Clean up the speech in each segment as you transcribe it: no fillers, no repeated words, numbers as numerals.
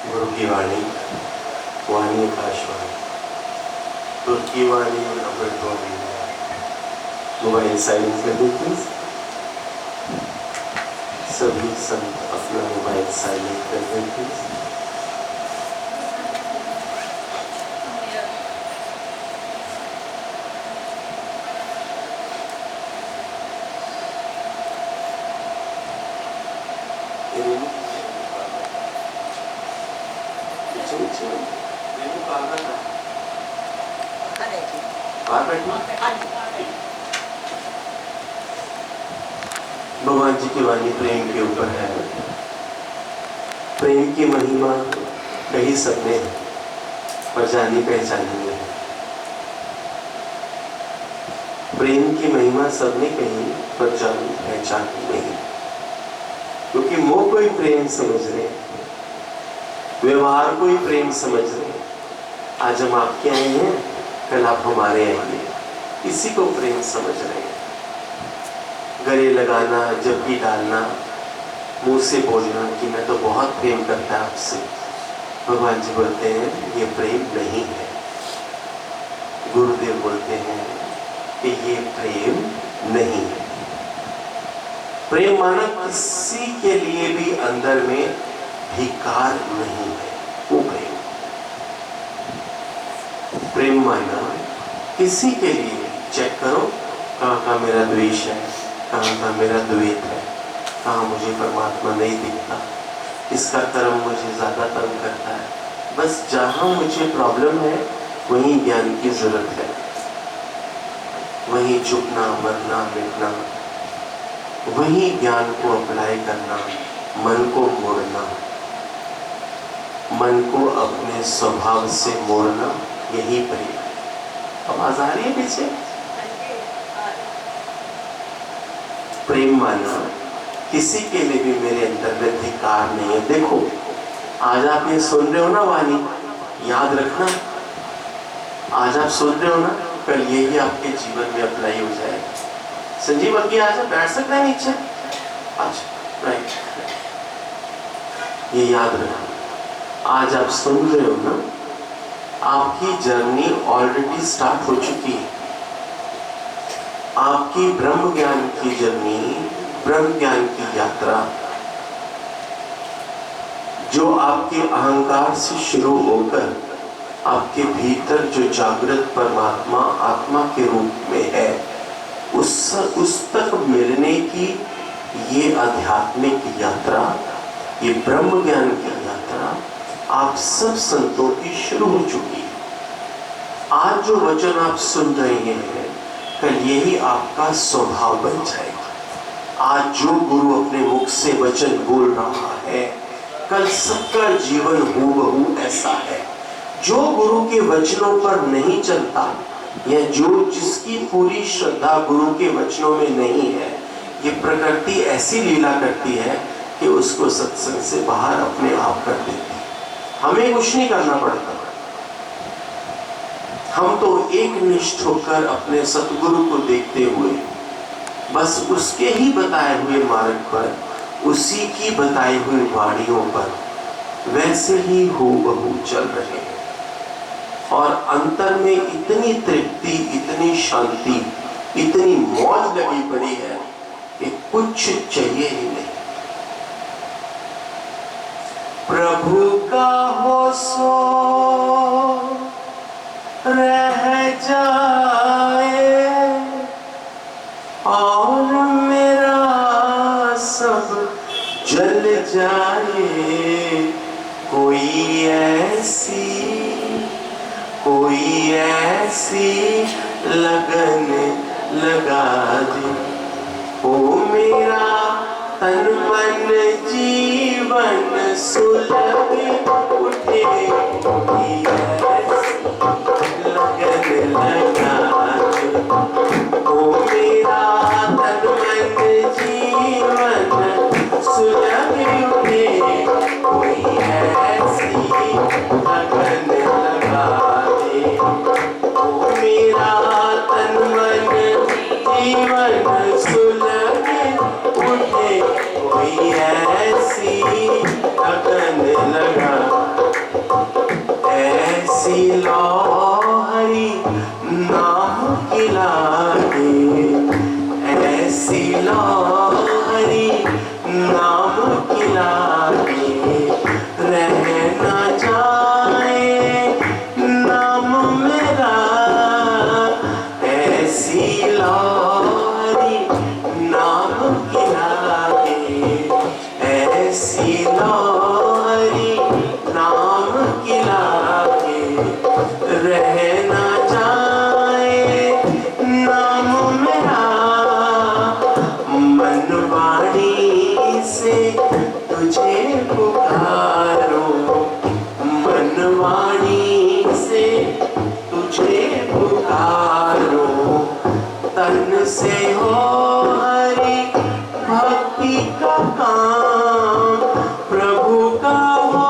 गुरु की वाणी, वाणी आकाशवाणी, गुरु की वाणी अमृतवाणी। मोबाइल साइलेंस कर दीजिए प्लीज। सभी संत अपना मोबाइल साइलेंट कर दें प्लीज। भगवान जी की वाणी प्रेम के ऊपर है। प्रेम की महिमा कही सबने, पर जानी पहचानी नहीं। प्रेम की महिमा सबने कही, पर जानी पहचानी नहीं। क्योंकि मोह को ही प्रेम समझ रहे, व्यवहार को ही प्रेम समझ रहे। आज हम आपके आए हैं, कल आप हमारे आएंगे, इसी को प्रेम समझ रहे हैं। गले लगाना, जबकि डालना, मुंह से बोलना कि मैं तो बहुत प्रेम करता है आपसे, भगवान जी बोलते हैं ये प्रेम नहीं है। गुरुदेव बोलते हैं कि ये प्रेम नहीं है। प्रेम माना किसी के लिए भी अंदर में धिक्कार नहीं है, वो प्रेम। प्रेम माना किसी के लिए, चेक करो कहाँ का मेरा द्वेष है, कहाँ का मेरा द्वैत है, कहाँ मुझे परमात्मा नहीं दिखता, किसका कर्म मुझे ज्यादा तंग करता है। बस जहाँ मुझे प्रॉब्लम है वहीं ज्ञान की जरूरत है, वहीं झुकना, मरना, मिटना, वहीं ज्ञान को अप्लाई करना, मन को मोड़ना, मन को अपने स्वभाव से मोड़ना, यही प्रेम। आवाज आ रही है पीछे? प्रेम माना किसी के लिए भी मेरे अंदर में धिक्कार नहीं है। देखो आज आप ये सुन रहे हो ना वाणी, याद रखना, आज आप सुन रहे हो ना, कल यही आपके जीवन में अप्लाई हो जाएगा। संजीव अभी आज बैठ सकते हैं नीचे? अच्छा राइट, ये याद रखना। आज आप सुन रहे हो ना, आपकी जर्नी ऑलरेडी स्टार्ट हो चुकी है। आपकी ब्रह्म ज्ञान की जर्नी, ब्रह्म ज्ञान की यात्रा, जो आपके अहंकार से शुरू होकर आपके भीतर जो जागृत परमात्मा आत्मा के रूप में है, उस तक मिलने की ये आध्यात्मिक यात्रा, ये ब्रह्म ज्ञान की यात्रा आप सब संतों की शुरू हो चुकी है। आज जो वचन आप सुन रहे हैं, कल यही आपका स्वभाव बन जाएगा। आज जो गुरु अपने मुख से वचन बोल रहा है, कल सबका जीवन हूबहू ऐसा है। जो गुरु के वचनों पर नहीं चलता, या जो जिसकी पूरी श्रद्धा गुरु के वचनों में नहीं है, ये प्रकृति ऐसी लीला करती है कि उसको सत्संग से बाहर अपने आप कर देती है। हमें कुछ नहीं करना पड़ता, हम तो एक निष्ठ होकर अपने सतगुरु को देखते हुए बस उसके ही बताए हुए मार्ग पर, उसी की बताई हुई वाणियों पर वैसे ही हूबहू चल रहे हैं। और अंतर में इतनी तृप्ति, इतनी शांति, इतनी मौज लगी पड़ी है कि कुछ चाहिए ही नहीं। प्रभु का हो सो रह जाए, और मेरा सब जल जाए। कोई ऐसी लगन लगा दे, ओ मेरा तन मन जीवन सुलग उठे। कोई ऐसी लगन लगा दे, ओ मेरा तन मन जीवन सुलग उठे। कोई ऐसी लगन लगा दे, ओ मेरा तन मन जीवन सुलग उठे। कोई ऐसी लगन ऐसी लहरी नाम की लागे, ऐसी लहरी नाम की लागे, रह न जाए नाम मेरा। ऐसी लहरी नाम की लागे, ऐसी लहरी नाम की लागे, रह न जाए नाम मेरा। मन वाणी से तुझे पुकारो, मन वाणी से तुझे पुकारो, तन से हो हरि भक्ति का काम, प्रभु का हो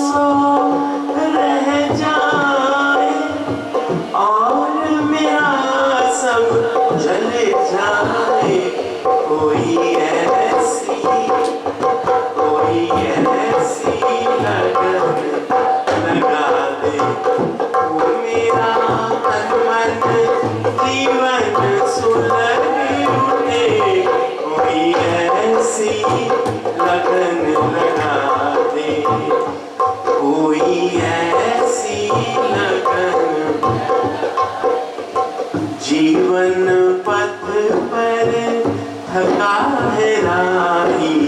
सो रह जाए, और मेरा सब जल जाए। कोई ऐसी लगन लगा दे, वो मेरा तन मन जीवन सुलग उठे। कोई ऐसी लगन लगा दे, कोई ऐसी लगन। जीवन पथ पर थका है राही,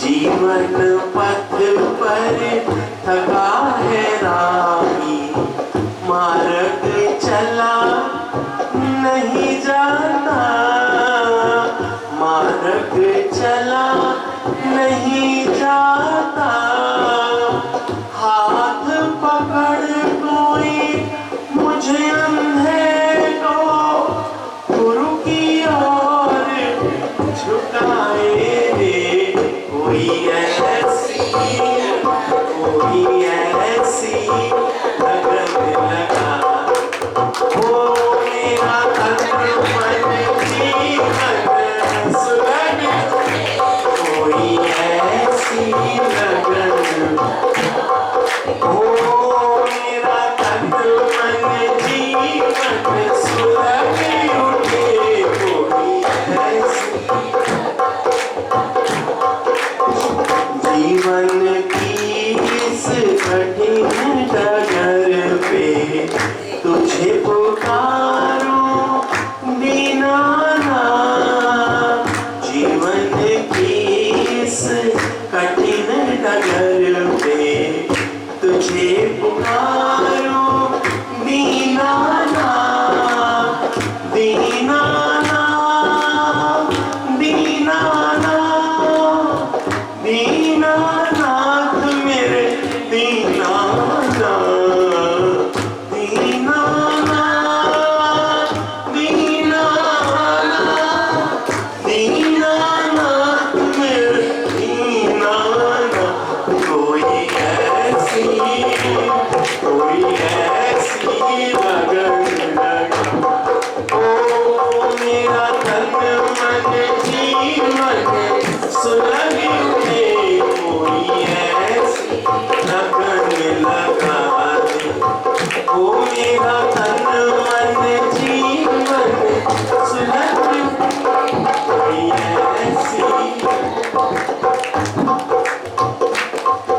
जीवन पथ पर थका है राही, मार्ग चला नहीं जाता, मार्ग चला नहीं जाता। हाथ पकड़ कोई मुझे अंधे को गुरु की ओर झुकाए रे। कोई ऐसी लगन लगा, ओ मेरा तन मन जीवन सुलग। कोई ऐसी लगन, ओ मेरा तन मन जीवन सुलग उठे। कोई ऐसी जीवन की इस कठिन डगर पे तुझे पुकारो दीनानाथ। जीवन की इस कठिन डगर पे तुझे पुकारो दीनानाथ, दीनानाथ, दीनानाथ, दीनानाथ मेरे दीनानाथ, दीनानाथ, दीनानाथ, दीनानाथ मेरे दीनानाथ। कोई ऐसी लगन लगा, ओ मेरा तन मन जीवन सुलग उठे। कोई ऐसी लगन लगा दे, ओ मेरा तन मन जीवन सुलग उठे। कोई ऐसी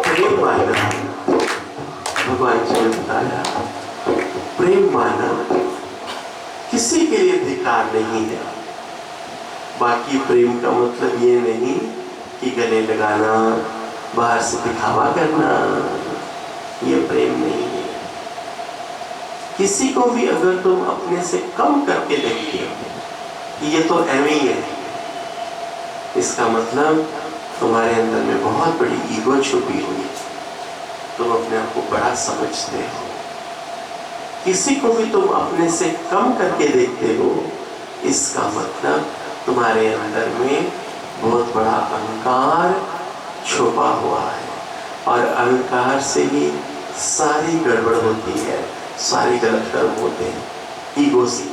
प्रेम माना, भगवान जी ने बताया प्रेम माना किसी के लिए धिक्कार नहीं है। बाकी प्रेम का मतलब ये नहीं कि गले लगाना, बाहर से दिखावा करना, ये प्रेम नहीं है। किसी को भी अगर तुम अपने से कम करके देखते हो कि ये तो एवं ही है, इसका मतलब तुम्हारे अंदर में बहुत बड़ी ईगो छुपी हुई है, तुम अपने आप को बड़ा समझते हो। किसी को भी तुम अपने से कम करके देखते हो, इसका मतलब तुम्हारे अंदर में बहुत बड़ा अहंकार छुपा हुआ है, और अहंकार से ही सारी गड़बड़ होती है, सारे गलत कर्म होते हैं, ईगो से।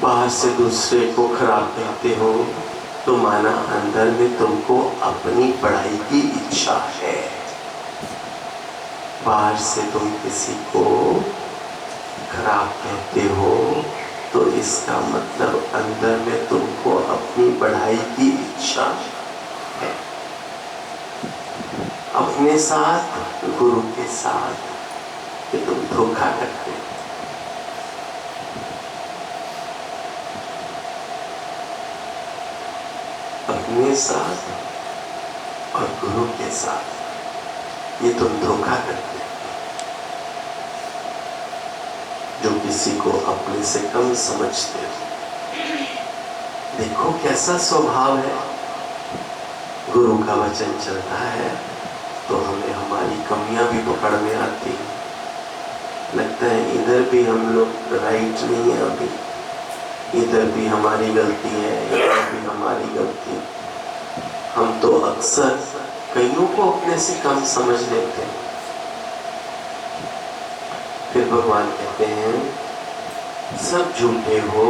बाहर से दूसरे को खराब कहते हो तो माना अंदर में तुमको अपनी पढ़ाई की इच्छा है। बाहर से तुम किसी को खराब कहते हो तो इसका मतलब अंदर में तुमको अपनी पढ़ाई की इच्छा है। अपने साथ, गुरु के साथ कि तुम धोखा करते हो। अपने साथ और गुरु के साथ ये तुम धोखा करते हो। जो किसी को अपने से कम समझते हो। देखो कैसा स्वभाव है। गुरु का वचन चलता है तो हमें हमारी कमियां भी पकड़ में आती हैं। लगता है इधर भी हम लोग राइट नहीं है, अभी इधर भी हमारी गलती है, इधर भी हमारी गलती है। हम तो अक्सर कईयों को अपने से कम समझ लेते हैं। फिर भगवान कहते हैं सब झूठे हो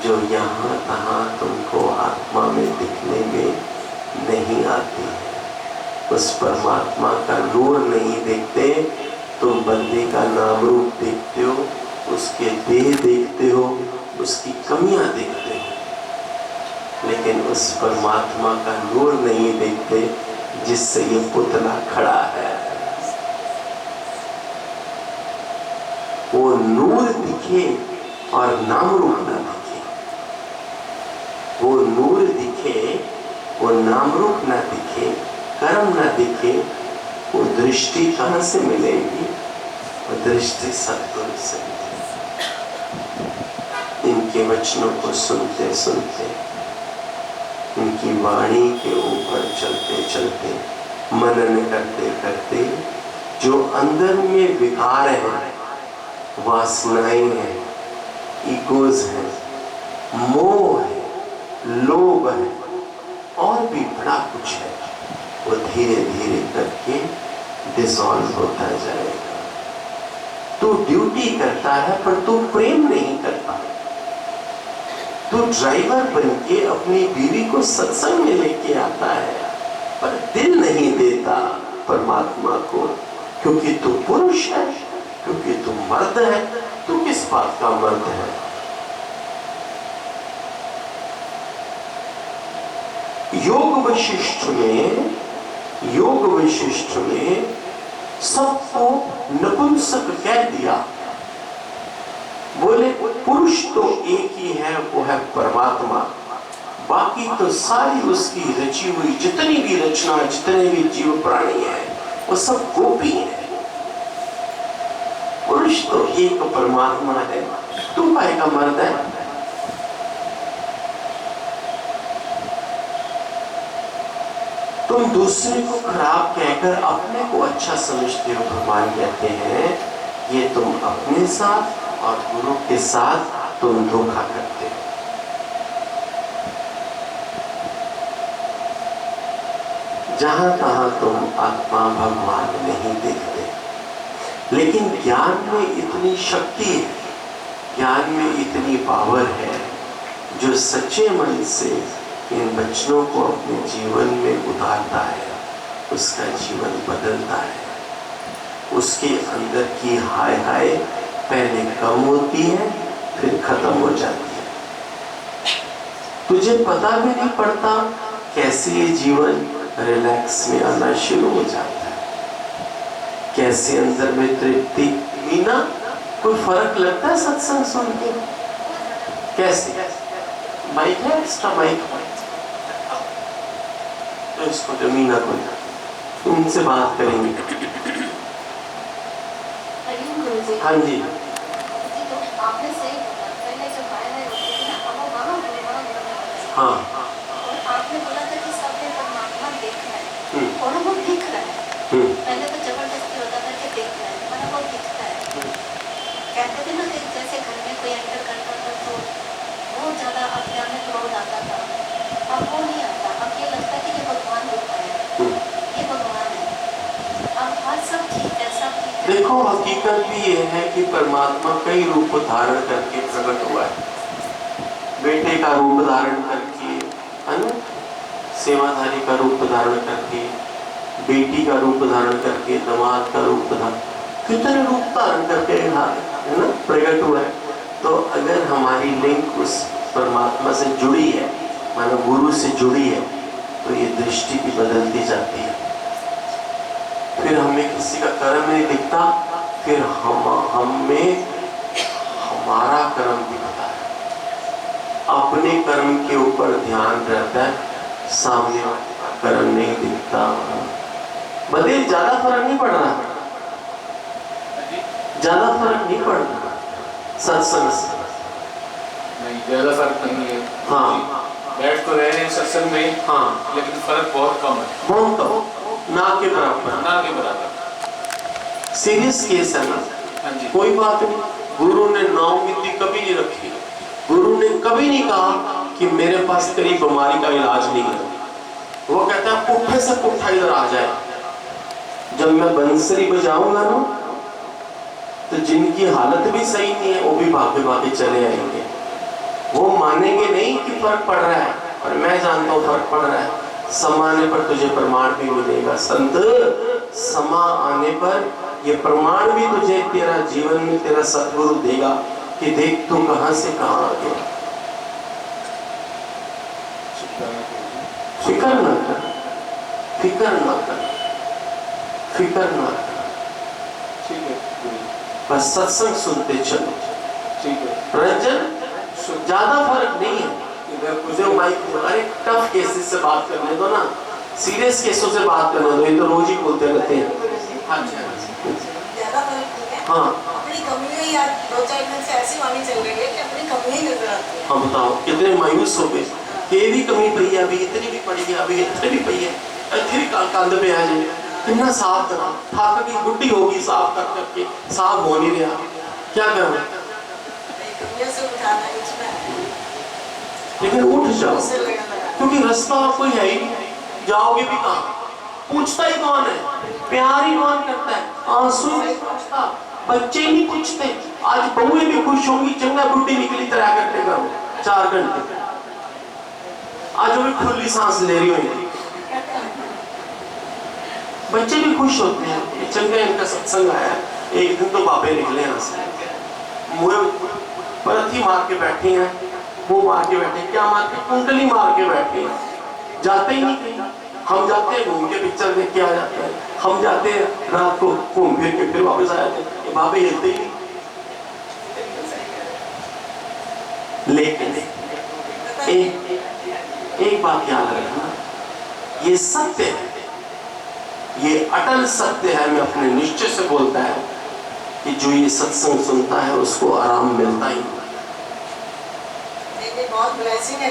जो यहाँ तहाँ तुमको आत्मा में दिखने में नहीं आती है। उस परमात्मा का नूर नहीं देखते। तुम बंदे का नाम रूप देखते हो, उसके देह देखते हो, उसकी कमियां देखते हो, लेकिन उस परमात्मा का नूर नहीं देखते जिससे ये पुतला खड़ा है। वो नूर दिखे और नाम रूप ना दिखे। वो नूर दिखे, वो नाम रूप ना दिखे, कर्म ना दिखे, वो दृष्टि कहां से मिलेगी? वो दृष्टि सद्गुरु से मिलेगी। इनके वचनों को सुनते सुनते, इनकी वाणी के ऊपर चलते चलते, मनन करते करते, जो अंदर में विकार है, वासनाएं हैं, ईगोज है, मोह है, लोभ है, और भी बड़ा कुछ है, वो धीरे धीरे करके डिसॉल्व होता जाएगा। तू ड्यूटी करता है पर तू प्रेम नहीं करता। तू ड्राइवर बनके अपनी बीवी को सत्संग में लेके आता है पर दिल नहीं देता परमात्मा को, क्योंकि तू पुरुष है, क्योंकि तू मर्द है। तू किस बात का मर्द है? योग वशिष्ठ में सबको नपुंसक कह दिया। बोले पुरुष तो एक ही है, वो है परमात्मा। बाकी तो सारी उसकी रची हुई जितनी भी रचना, जितने भी जीव प्राणी है, वो सब गोपी है। पुरुष तो एक परमात्मा है, तू काहे का मर्द है? तुम दूसरे को खराब कहकर अपने को अच्छा समझते हो। भगवान कहते हैं ये तुम अपने साथ और गुरु के साथ तुम धोखा करते हो। जहां तहां तुम आत्मा भगवान नहीं देखते, लेकिन ज्ञान में इतनी शक्ति है, ज्ञान में इतनी पावर है, जो सच्चे मन से इन वचनों को अपने जीवन में उतारता है, उसका जीवन बदलता है। उसके अंदर की हाय हाय पहले कम होती है, फिर खत्म हो जाती है। तुझे पता भी नहीं पड़ता कैसे ये जीवन रिलैक्स में आना शुरू हो जाता है, कैसे अंदर में तृप्ति। मीना, कोई फर्क लगता है सत्संग सुन के? कैसे? माइक है, एक्स्ट्रा माइक है तो इसको जो मीना को उनसे बात करेंगे। हाँ जी, आपने सही बोला। पहले जो माया होती थी ना, अब वो वहाँ हाँ, और आपने बोला था कि सब में परमात्मा देख रहा है और वो दिख रहा है। पहले तो जबरदस्ती होता था कि देख रहा है, पर वो दिखता है। कहते थे ना कि जैसे घर में कोई एंटर करता था तो बहुत ज्यादा अपने आप में क्रोध आता था, अब वो नहीं आता। अब ये लगता है कि ये भगवान होता है, ये भगवान है। अब हर सब ठीक है, सब ठीक है। देखो हकीकत भी ये है कि परमात्मा कई रूप धारण करके प्रकट हुआ है। बेटे का रूप धारण करके, है ना, सेवाधारी का रूप धारण करके, बेटी का रूप धारण करके, दामाद का रूप धारण, कितने रूप धारण करके है ना प्रकट हुआ है। तो अगर हमारी लिंक उस परमात्मा से जुड़ी है, मानो गुरु से जुड़ी है, तो ये दृष्टि भी बदलती जाती है। फिर हमें किसी का कर्म नहीं दिखता, फिर हमें हमारा कर्म दिखता है। अपने कर्म के ऊपर ध्यान रहता है, सामने कर्म नहीं दिखता। बदल ज्यादा फर्क नहीं पड़ रहा, ज्यादा फर्क नहीं पड़ रहा सत्संग से। नहीं, ज्यादा फर्क नहीं है। हाँ, बैठ तो रहे हैं सत्संग में, हाँ, लेकिन फर्क बहुत कम है, बहुत कम, ना के बराबर, ना के बराबर। सीरियस केस है ना। हाँ जी, कोई बात नहीं, गुरु ने नाउमीदी कभी नहीं रखी। गुरु ने कभी नहीं कहा कि मेरे पास तेरी बीमारी का इलाज नहीं है। वो कहता है पुट्ठे से पुट्ठा इधर आ जाए। जब मैं बंसरी बजाऊंगा ना, तो जिनकी हालत भी सही नहीं है वो भी भागे भागे चले आएंगे। वो मानेंगे नहीं कि फर्क पड़ रहा है, और मैं जानता हूँ फर्क पड़ रहा है। समय आने पर तुझे प्रमाण भी मिलेगा संत, समय आने पर ये प्रमाण भी तुझे तेरा जीवन में तेरा सतगुरु देगा कि देख तू कहां से कहां आ गया। फिकर ना कर, फिकर ना कर, फिकर ना कर, ठीक है, बस सत्संग सुनते चलो। ठीक है। रंजन, ज्यादा फर्क नहीं है। जो माइक, अरे टफ केसेस से बात करने दो ना, सीरियस केसों से बात करने दो, ये तो रोज ही बोलते रहते हैं। ज्यादा फर्क नहीं है। हाँ, अपनी कमियां या 2-4 दिन से ऐसी वाणी चल रही है कि अपनी कमियां नजर आती है। हाँ बताओ कितने मायूस हो गए। ये भी कमी पई है, अभी इतनी भी पड़ी है, अभी इतनी भी पई है, फिर कंध पे आ जाए। कितना साफ करा, थक की गुड्डी होगी साफ कर करके, साफ हो नहीं रहा, क्या करूं? कमियां से उठाना इतना है, लेकिन उठ जाओ, उससे लगाना। क्योंकि रास्ता कोई है ही नहीं, जाओगे भी कहाँ? पूछता ही कौन है? प्यार ही कौन करता है? आंसू नहीं पूछता, बच्चे नहीं पूछते। आज बहुएं भी खुश होंगी, चंगा गुड्डी निकली 3 घंटे का, 4 घंटे, आज वो भी खुली सांस ले रही होंगी। बच्चे भी खुश होते हैं, चंगा इनका सत्संग आया। एक दिन तो बाबे निकले यहाँ से, मुँह परथी मार के बैठे हैं, मुंह मार के बैठे, क्या मार के? कुंडली मार के बैठे हैं, जाते ही नहीं कहीं। हम जाते हैं घूम के पिक्चर देख के आ जाते हैं, हम जाते हैं रात को घूम फिर के फिर वापस आ जाते हैं, ये बाबे हिलते ही नहीं। लेकिन एक बात याद रखना, ये सत्य है, ये अटल सत्य है। मैं अपने निश्चय से बोलता है कि जो ये सत्संग सुनता है उसको आराम मिलता ही नहीं। बहुत ब्लेसिंग है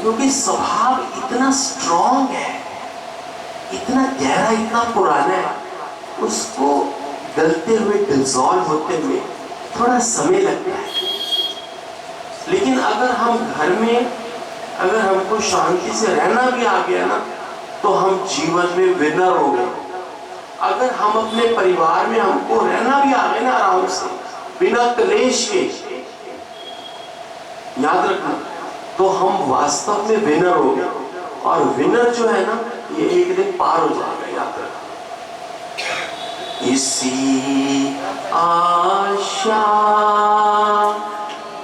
क्योंकि स्वभाव इतना स्ट्रॉन्ग है, इतना गहरा, इतना पुराना है, उसको गलते हुए, डिसॉल्व होते हुए थोड़ा समय लगता है। लेकिन अगर हम घर में, अगर हमको शांति से रहना भी आ गया ना, तो हम जीवन में विनर हो गए। अगर हम अपने परिवार में हमको रहना भी आ गया ना आराम से, बिना क्लेश के, याद रखना, तो हम वास्तव में विनर हो गए। और विनर जो है ना, ये एक दिन पार हो जाएगा, याद रखना। इसी आशा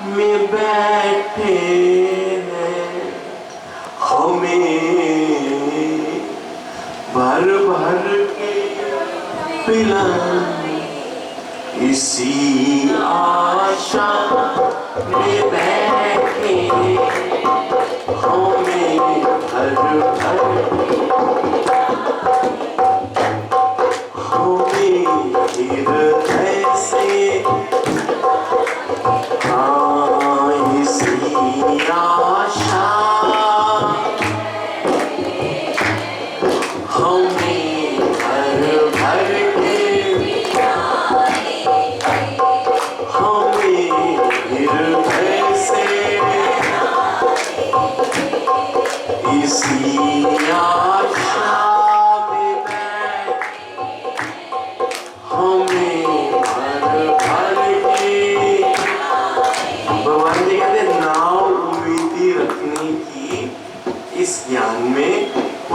में बैठे हैं हमें भर भर के पिलाएं। इसी आशा में बैठे हमें भर भर हमें हृदय से, हाँ इसी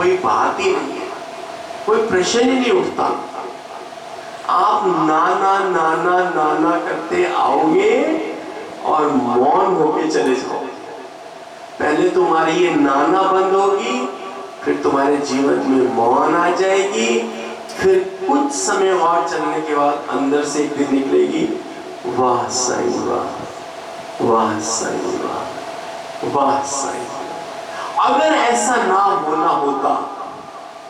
कोई बात ही नहीं है, कोई प्रश्न ही नहीं उठता। आप नाना नाना नाना करते आओगे और मौन होके चले जाओगे। पहले तुम्हारी ये नाना बंद होगी, फिर तुम्हारे जीवन में मौन आ जाएगी, फिर कुछ समय और चलने के बाद अंदर से एक दिन निकलेगी, वाह साईं वाह, वाह साईं वाह, वाह साईं। अगर ऐसा ना होना होता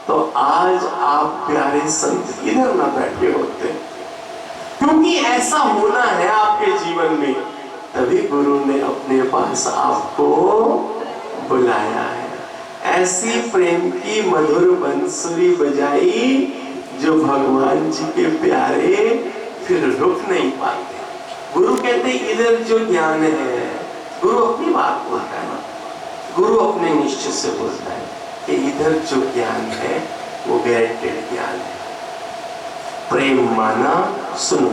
तो आज आप प्यारे संत इधर ना बैठे होते, क्योंकि ऐसा होना है आपके जीवन में, तभी गुरु ने अपने पास आपको बुलाया है। ऐसी प्रेम की मधुर बंसुरी बजाई जो भगवान जी के प्यारे फिर रुक नहीं पाते। गुरु कहते इधर जो ज्ञान है, गुरु अपनी बात बोलता है, गुरु अपने निश्चय से बोलता है कि इधर जो ज्ञान है वो गारंटेड ज्ञान है। प्रेम माना, सुनो,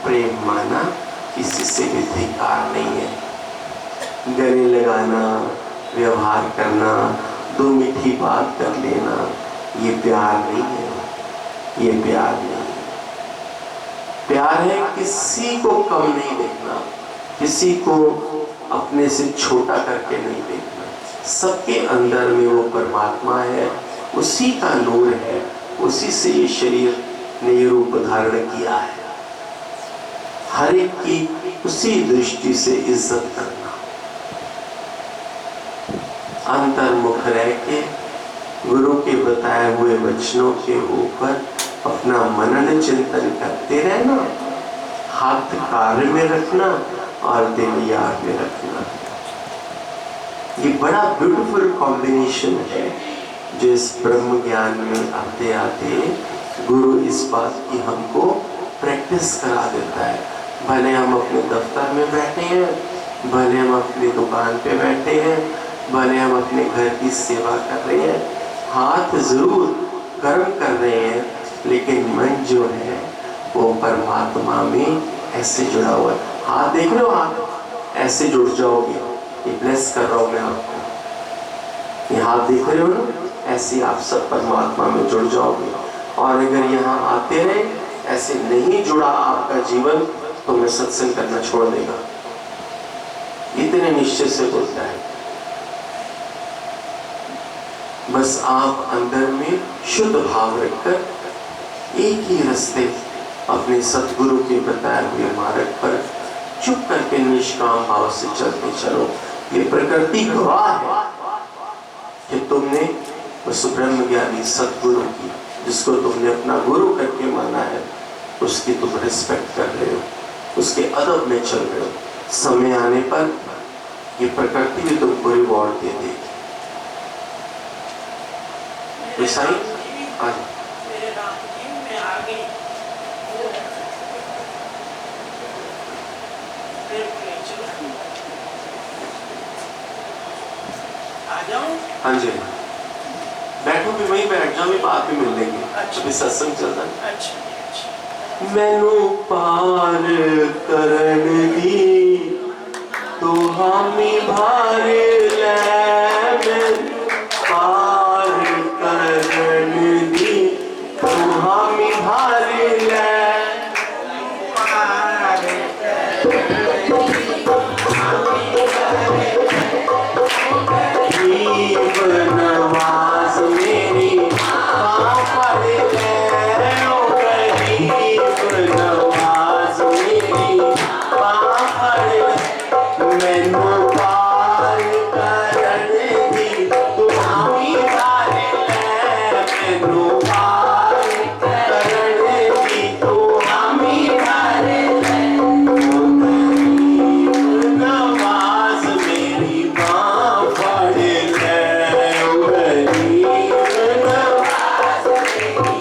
प्रेम माना किसी से भी धिक्कार नहीं है। गले लगाना, व्यवहार करना, दो मीठी बात कर लेना, ये प्यार नहीं है, ये प्यार नहीं है। प्यार है किसी को कम नहीं देखना, किसी को अपने से छोटा करके नहीं देखना। सबके अंदर में वो परमात्मा है, उसी का नूर है, उसी से ये शरीर ने ये रूप धारण किया है। हर एक की उसी दृष्टि से इज्जत करना, अंतर्मुख रह के गुरु के बताए हुए वचनों के ऊपर अपना मनन चिंतन करते रहना, हाथ कार्य में रखना और दिल याद में रखना। ये बड़ा ब्यूटीफुल कॉम्बिनेशन है जो इस ब्रह्म ज्ञान में आते आते गुरु इस बात की हमको प्रैक्टिस करा देता है। भले हम अपने दफ्तर में बैठे हैं, भले हम अपनी दुकान पे बैठे हैं, भले हम अपने घर की सेवा कर रहे हैं, हाथ जरूर कर्म कर रहे हैं, लेकिन मन जो है वो परमात्मा में ऐसे जुड़ा हुआ है। हाथ देख रहे हो, हाथ ऐसे जुड़ जाओगे, ये ब्लेस कर रहा हूँ मैं आपको, ये हाथ देख रहे हो ना, ऐसे आप सब परमात्मा में जुड़ जाओगे। और अगर यहाँ आते रहे ऐसे नहीं जुड़ा आपका जीवन, तो मैं सत्संग करना छोड़ देगा, इतने निश्चय से बोलता है। बस आप अंदर में शुद्ध भाव रखकर एक ही रास्ते अपने सतगुरु के बताए हुए मार्ग पर चुप करके निष्काम भाव से चलते चलो। ये प्रकृति गवाह है कि तुमने उस ब्रह्म ज्ञानी सतगुरु की, जिसको तुमने अपना गुरु करके माना है, उसकी तुम रिस्पेक्ट कर रहे हो, उसके अदब में चल रहे हो। समय आने पर ये प्रकृति भी तुमको रिवॉर्ड दे देगी। हाँ जी, बैठो भी वहीं बैठ जाओ, भी बात भी मिल लेंगे। अभी सत्संग चल रहा है। मैनू पार करन दी तू हामी भार ले, मैनू पार करन दी तू हामी भार ले। बनवास मेरी पापड़ ले, ओ गरीब नवाज मेरी पापड़ ले। मैनू पार करन दी तू हामी भार ले, मैनू पार करन दी तू हामी भार ले। ओ गरीब नवाज मेरी पापड़ ले, ओ गरीब नवाज मेरी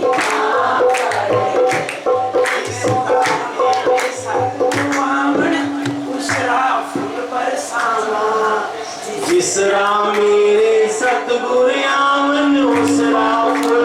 जिसरा मेरे सतगुर आवन उसरा फुल।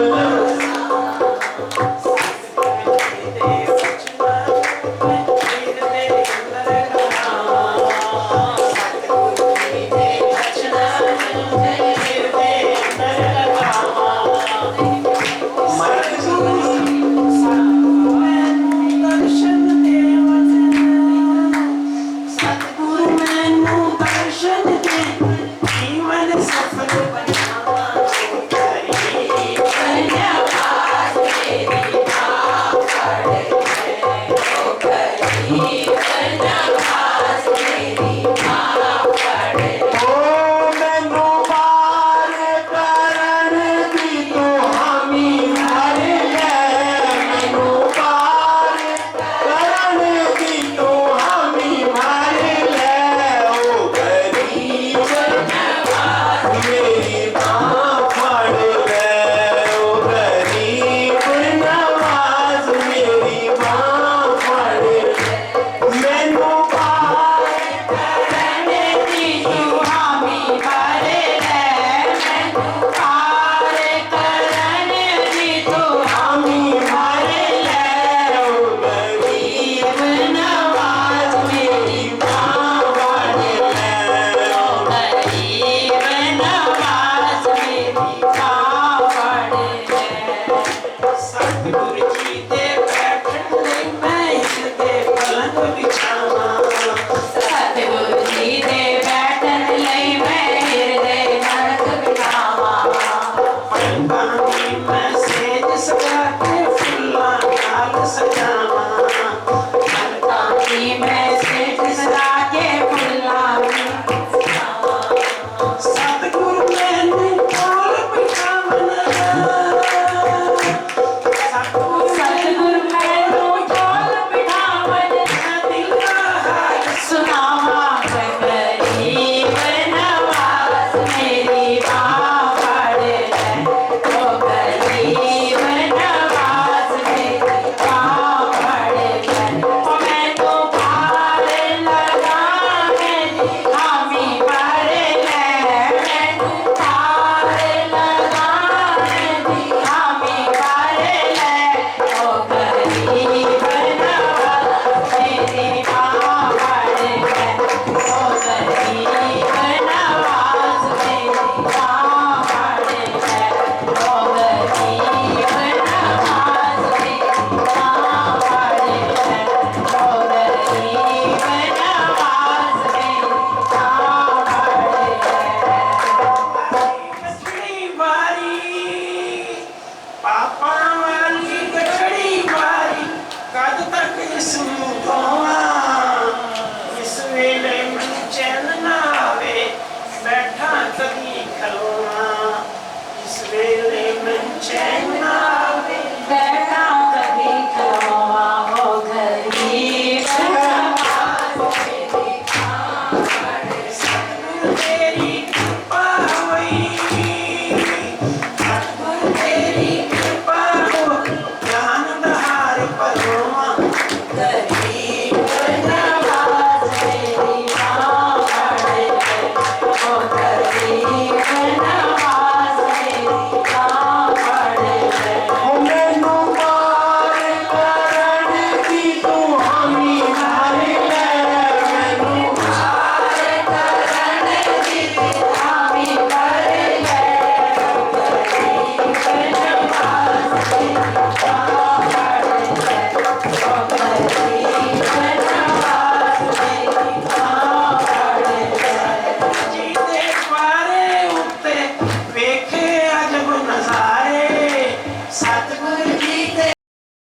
तेरी